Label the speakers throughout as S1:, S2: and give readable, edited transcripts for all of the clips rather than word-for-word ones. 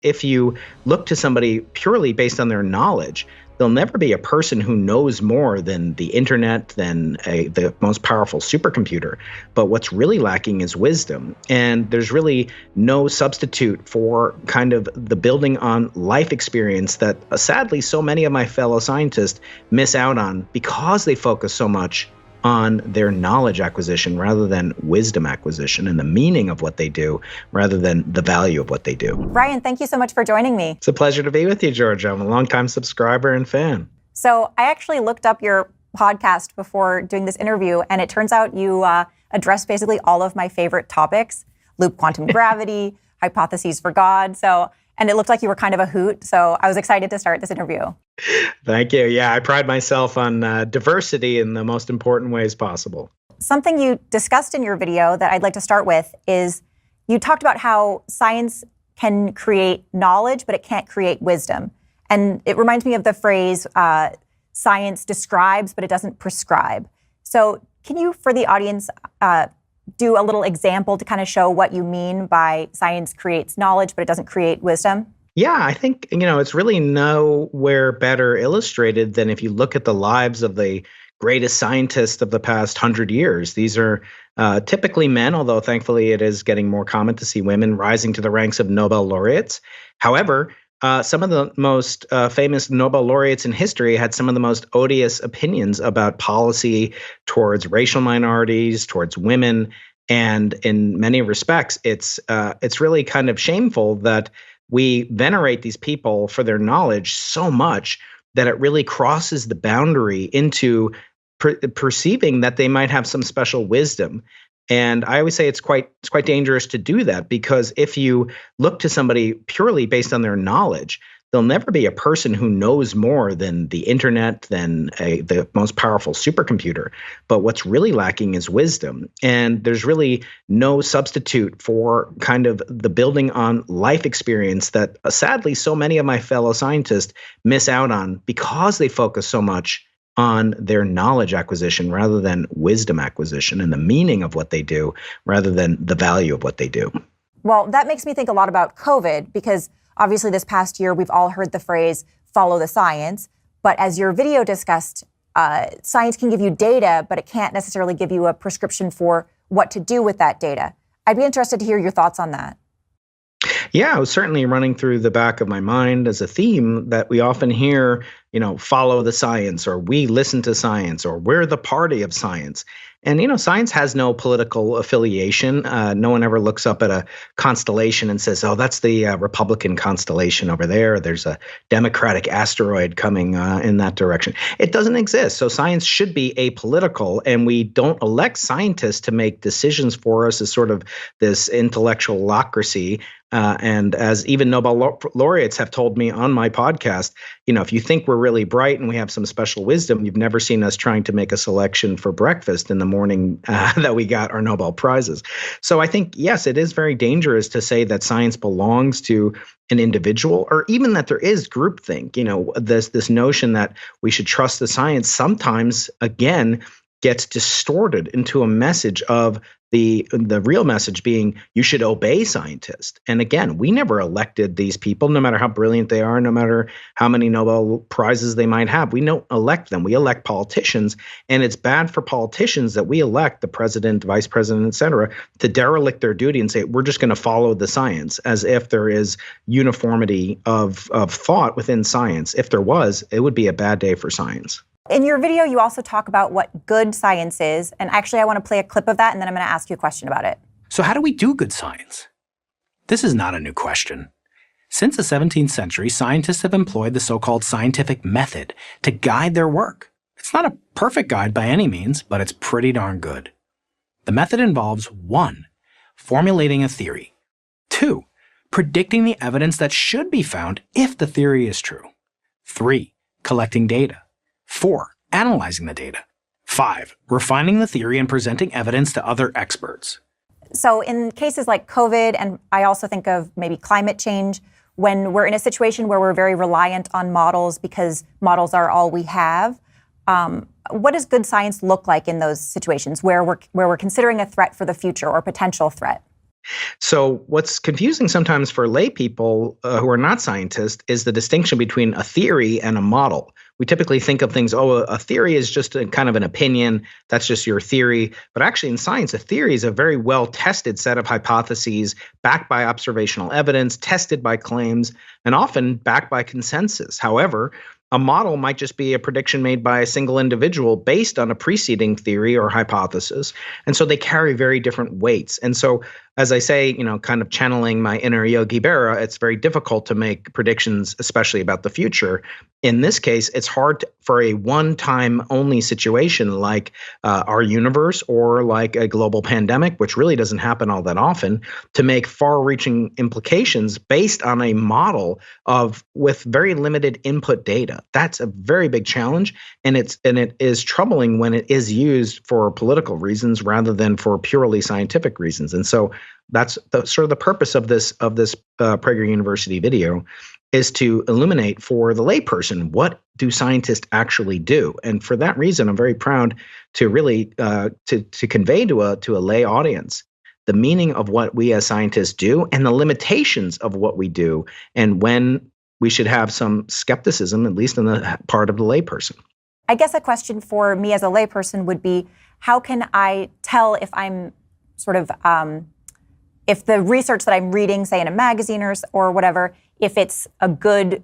S1: If you look to somebody purely based on their knowledge, there'll never be a person who knows more than the internet, than the most powerful supercomputer. But what's really lacking is wisdom. And there's really no substitute for kind of the building on life experience that sadly so many of my fellow scientists miss out on because they focus so much on their knowledge acquisition rather than wisdom acquisition and the meaning of what they do rather than the value of what they do.
S2: Brian, thank you so much for joining me.
S1: It's a pleasure to be with you, Georgia. I'm a longtime subscriber and fan.
S2: So I actually looked up your podcast before doing this interview, and it turns out you address basically all of my favorite topics: loop quantum gravity, hypotheses for God. And it looked like you were kind of a hoot. So I was excited to start this interview.
S1: Thank you. Yeah, I pride myself on diversity in the most important ways possible.
S2: Something you discussed in your video that I'd like to start with is you talked about how science can create knowledge, but it can't create wisdom. And it reminds me of the phrase, science describes, but it doesn't prescribe. So can you, for the audience, do a little example to kind of show what you mean by science creates knowledge, but it doesn't create wisdom?
S1: Yeah, I think, it's really nowhere better illustrated than if you look at the lives of the greatest scientists of the past 100 years. These are typically men, although thankfully it is getting more common to see women rising to the ranks of Nobel laureates. However, some of the most famous Nobel laureates in history had some of the most odious opinions about policy towards racial minorities, towards women. And in many respects, it's really kind of shameful that we venerate these people for their knowledge so much that it really crosses the boundary into perceiving that they might have some special wisdom. And I always say it's quite dangerous to do that, because if you look to somebody purely based on their knowledge, there'll never be a person who knows more than the internet, than the most powerful supercomputer. But what's really lacking is wisdom. And there's really no substitute for kind of the building on life experience that sadly so many of my fellow scientists miss out on because they focus so much on their knowledge acquisition rather than wisdom acquisition and the meaning of what they do rather than the value of what they do.
S2: Well, that makes me think a lot about COVID, because obviously this past year we've all heard the phrase follow the science. But as your video discussed, science can give you data, but it can't necessarily give you a prescription for what to do with that data. I'd be interested to hear your thoughts on that.
S1: Yeah, it was certainly running through the back of my mind as a theme that we often hear, follow the science, or we listen to science, or we're the party of science. And, science has no political affiliation. No one ever looks up at a constellation and says, oh, that's the Republican constellation over there. There's a Democratic asteroid coming in that direction. It doesn't exist. So science should be apolitical, and we don't elect scientists to make decisions for us as sort of this intellectualocracy. And as even Nobel laureates have told me on my podcast, if you think we're really bright and we have some special wisdom, you've never seen us trying to make a selection for breakfast in the morning that we got our Nobel Prizes. So I think, yes, it is very dangerous to say that science belongs to an individual, or even that there is groupthink. This notion that we should trust the science sometimes, again, gets distorted into a message of the real message being you should obey scientists. And again, we never elected these people, no matter how brilliant they are, no matter how many Nobel Prizes they might have. We don't elect them. We elect politicians. And it's bad for politicians that we elect the president, vice president, et cetera, to derelict their duty and say, we're just going to follow the science, as if there is uniformity of thought within science. If there was, it would be a bad day for science.
S2: In your video, you also talk about what good science is. And actually, I want to play a clip of that, and then I'm going to ask you a question about it.
S3: So how do we do good science? This is not a new question. Since the 17th century, scientists have employed the so-called scientific method to guide their work. It's not a perfect guide by any means, but it's pretty darn good. The method involves 1. Formulating a theory. 2. Predicting the evidence that should be found if the theory is true. 3. Collecting data. 4. Analyzing the data. 5. Refining the theory and presenting evidence to other experts.
S2: So in cases like COVID, and I also think of maybe climate change, when we're in a situation where we're very reliant on models because models are all we have, what does good science look like in those situations where we're considering a threat for the future or potential threat?
S1: So, what's confusing sometimes for lay people who are not scientists is the distinction between a theory and a model. We typically think of things, oh, a theory is just a kind of an opinion. That's just your theory. But actually, in science, a theory is a very well tested set of hypotheses backed by observational evidence, tested by claims, and often backed by consensus. However, a model might just be a prediction made by a single individual based on a preceding theory or hypothesis. And so they carry very different weights. And so, as I say, kind of channeling my inner Yogi Berra, it's very difficult to make predictions, especially about the future. In this case, it's hard for a one-time only situation like our universe or like a global pandemic, which really doesn't happen all that often, to make far-reaching implications based on a model with very limited input data. That's a very big challenge, and it is troubling when it is used for political reasons rather than for purely scientific reasons. And so that's sort of the purpose of this Prager University video, is to illuminate for the layperson, what do scientists actually do? And for that reason, I'm very proud to really to convey to a lay audience the meaning of what we as scientists do and the limitations of what we do, and when we should have some skepticism, at least on the part of the layperson.
S2: I guess a question for me as a layperson would be, how can I tell if I'm sort of if the research that I'm reading, say in a magazine or whatever, if it's good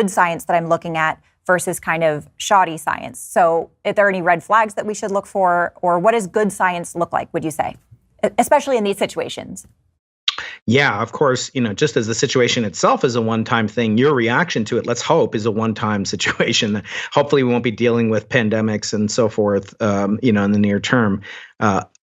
S2: science that I'm looking at versus kind of shoddy science? So, if there are any red flags that we should look for, or what does good science look like, would you say, especially in these situations?
S1: Yeah, of course, just as the situation itself is a one-time thing, your reaction to it, let's hope, is a one-time situation. Hopefully we won't be dealing with pandemics and so forth, in the near term.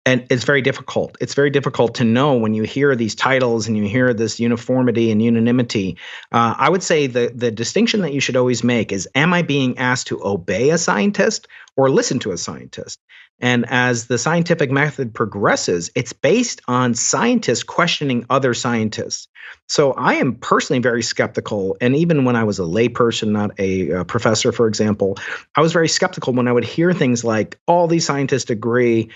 S1: And it's very difficult. It's very difficult to know when you hear these titles and you hear this uniformity and unanimity. I would say the distinction that you should always make is, am I being asked to obey a scientist or listen to a scientist? And as the scientific method progresses, it's based on scientists questioning other scientists. So I am personally very skeptical. And even when I was a layperson, not a professor, for example, I was very skeptical when I would hear things like, all these scientists agree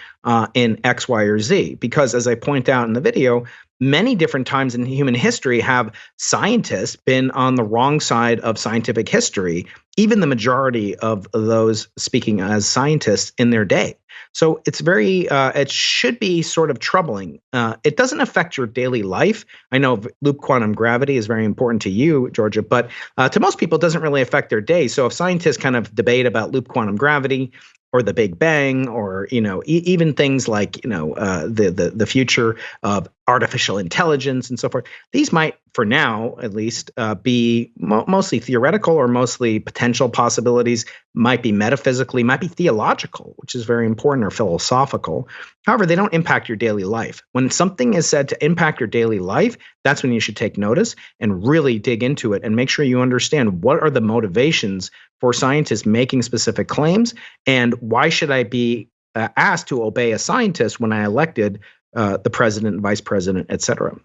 S1: in X, Y, or Z. Because as I point out in the video, many different times in human history have scientists been on the wrong side of scientific history, even the majority of those speaking as scientists in their day. So it's it should be sort of troubling. It doesn't affect your daily life. I know loop quantum gravity is very important to you, Georgia, but to most people, it doesn't really affect their day. So if scientists kind of debate about loop quantum gravity or the Big Bang, or even things like the future of artificial intelligence and so forth, these might, for now at least, be mostly theoretical or mostly potential possibilities. Might be metaphysically, might be theological, which is very important, or philosophical. However, they don't impact your daily life. When something is said to impact your daily life, that's when you should take notice and really dig into it and make sure you understand what are the motivations for scientists making specific claims, and why should I be asked to obey a scientist when I elected the president, vice president, et cetera.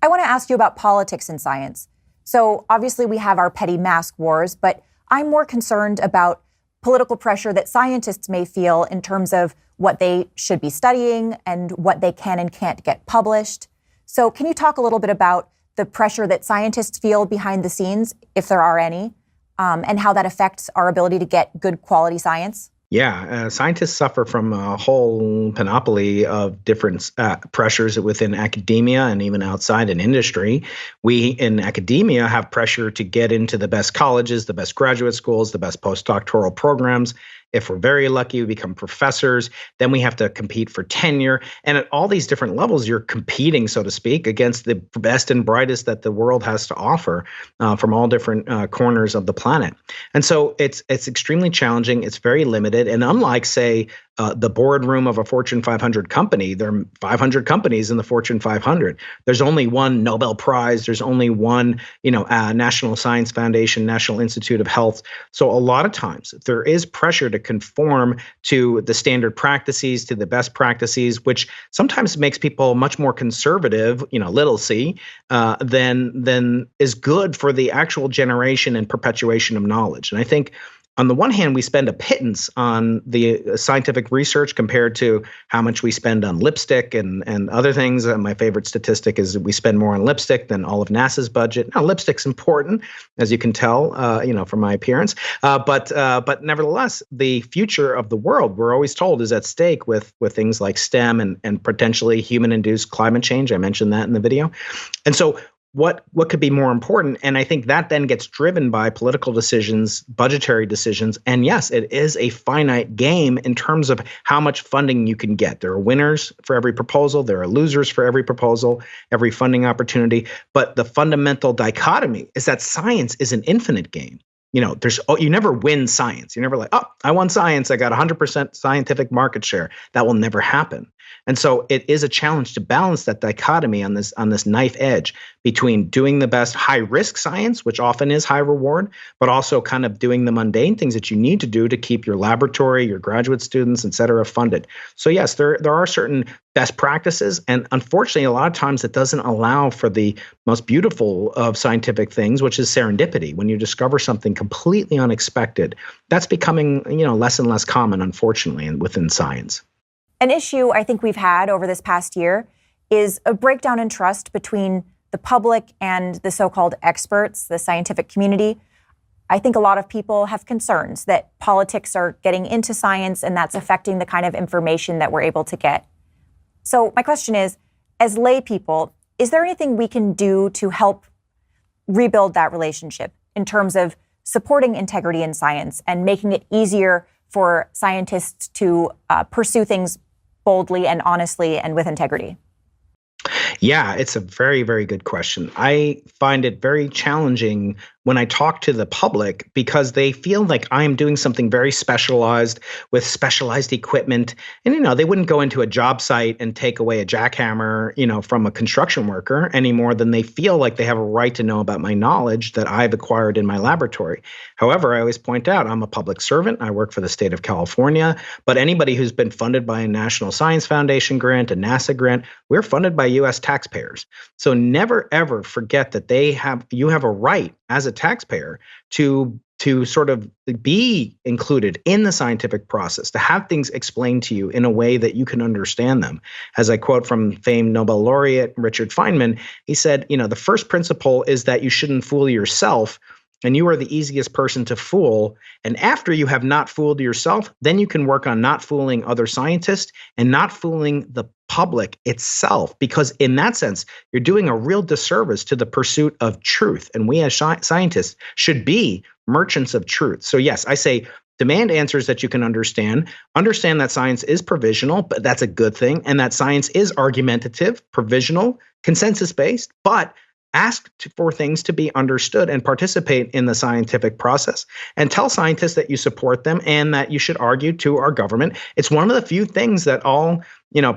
S2: I want to ask you about politics in science. So obviously we have our petty mask wars, but I'm more concerned about political pressure that scientists may feel in terms of what they should be studying and what they can and can't get published. So can you talk a little bit about the pressure that scientists feel behind the scenes, if there are any, and how that affects our ability to get good quality science?
S1: Yeah, scientists suffer from a whole panoply of different pressures within academia and even outside in industry. We in academia have pressure to get into the best colleges, the best graduate schools, the best postdoctoral programs. If we're very lucky, we become professors. Then we have to compete for tenure. And at all these different levels, you're competing, so to speak, against the best and brightest that the world has to offer from all different corners of the planet. And so it's extremely challenging. It's very limited. And unlike, say, the boardroom of a Fortune 500 company, there are 500 companies in the Fortune 500. There's only one Nobel Prize. There's only one, National Science Foundation, National Institute of Health. So a lot of times there is pressure to conform to the standard practices, to the best practices, which sometimes makes people much more conservative, little c, than is good for the actual generation and perpetuation of knowledge. And I think on the one hand, we spend a pittance on the scientific research compared to how much we spend on lipstick and other things. My favorite statistic is that we spend more on lipstick than all of NASA's budget. Now, lipstick's important, as you can tell, from my appearance. But nevertheless, the future of the world, we're always told, is at stake with things like STEM and potentially human-induced climate change. I mentioned that in the video. And so what could be more important? And I think that then gets driven by political decisions, budgetary decisions. And yes, it is a finite game in terms of how much funding you can get. There are winners for every proposal. There are losers for every proposal, every funding opportunity. But the fundamental dichotomy is that science is an infinite game. You never win science. You're never like, oh, I won science. I got 100% scientific market share. That will never happen. And so it is a challenge to balance that dichotomy on this knife edge between doing the best high risk science, which often is high reward, but also kind of doing the mundane things that you need to do to keep your laboratory, your graduate students, et cetera, funded. So yes, there are certain best practices. And unfortunately, a lot of times it doesn't allow for the most beautiful of scientific things, which is serendipity. When you discover something completely unexpected, that's becoming, less and less common, unfortunately, within science.
S2: An issue I think we've had over this past year is a breakdown in trust between the public and the so-called experts, the scientific community. I think a lot of people have concerns that politics are getting into science and that's affecting the kind of information that we're able to get. So my question is, as lay people, is there anything we can do to help rebuild that relationship in terms of supporting integrity in science and making it easier for scientists to pursue things boldly and honestly and with integrity?
S1: Yeah, it's a very, very good question. I find it very challenging when I talk to the public because they feel like I'm doing something very specialized with specialized equipment. And, they wouldn't go into a job site and take away a jackhammer, from a construction worker any more than they feel like they have a right to know about my knowledge that I've acquired in my laboratory. However, I always point out I'm a public servant. I work for the state of California, but anybody who's been funded by a National Science Foundation grant, a NASA grant, we're funded by U.S. taxpayers. So never, ever forget that you have a right as a taxpayer to sort of be included in the scientific process, to have things explained to you in a way that you can understand them. As I quote from famed Nobel laureate Richard Feynman, he said, the first principle is that you shouldn't fool yourself, and you are the easiest person to fool. And after you have not fooled yourself, then you can work on not fooling other scientists and not fooling the public itself, because in that sense, you're doing a real disservice to the pursuit of truth. And we as scientists should be merchants of truth. So yes, I say demand answers that you can understand. Understand that science is provisional, but that's a good thing. And that science is argumentative, provisional, consensus-based, but ask for things to be understood and participate in the scientific process, and tell scientists that you support them and that you should argue to our government. It's one of the few things that all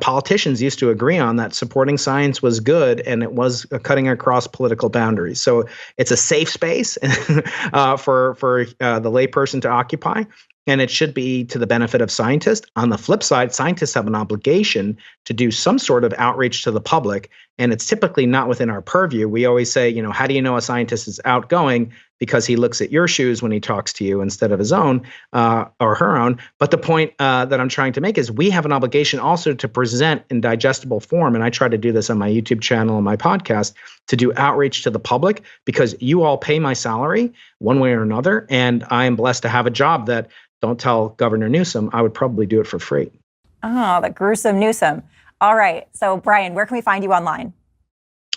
S1: politicians used to agree on, that supporting science was good and it was cutting across political boundaries. So it's a safe space for the layperson to occupy. And it should be to the benefit of scientists. On the flip side, scientists have an obligation to do some sort of outreach to the public, and it's typically not within our purview. We always say, how do you know a scientist is outgoing? Because he looks at your shoes when he talks to you instead of his own or her own. But the point that I'm trying to make is we have an obligation also to present in digestible form, and I try to do this on my YouTube channel and my podcast, to do outreach to the public, because you all pay my salary one way or another, and I am blessed to have a job that, don't tell Governor Newsom, I would probably do it for free.
S2: Oh, the gruesome Newsom. All right. So, Brian, where can we find you online?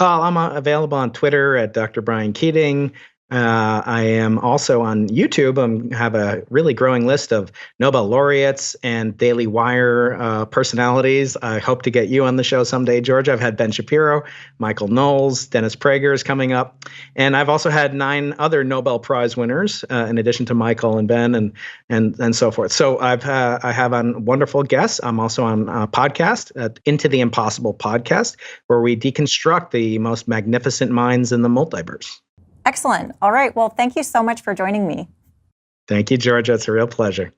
S1: I'm available on Twitter at Dr. Brian Keating. I am also on YouTube. I have a really growing list of Nobel laureates and Daily Wire personalities. I hope to get you on the show someday, George. I've had Ben Shapiro, Michael Knowles, Dennis Prager is coming up. And I've also had 9 other Nobel Prize winners, in addition to Michael and Ben and so forth. So I have on wonderful guests. I'm also on a podcast, Into the Impossible podcast, where we deconstruct the most magnificent minds in the multiverse.
S2: Excellent. All right. Well, thank you so much for joining me.
S1: Thank you, Georgia. It's a real pleasure.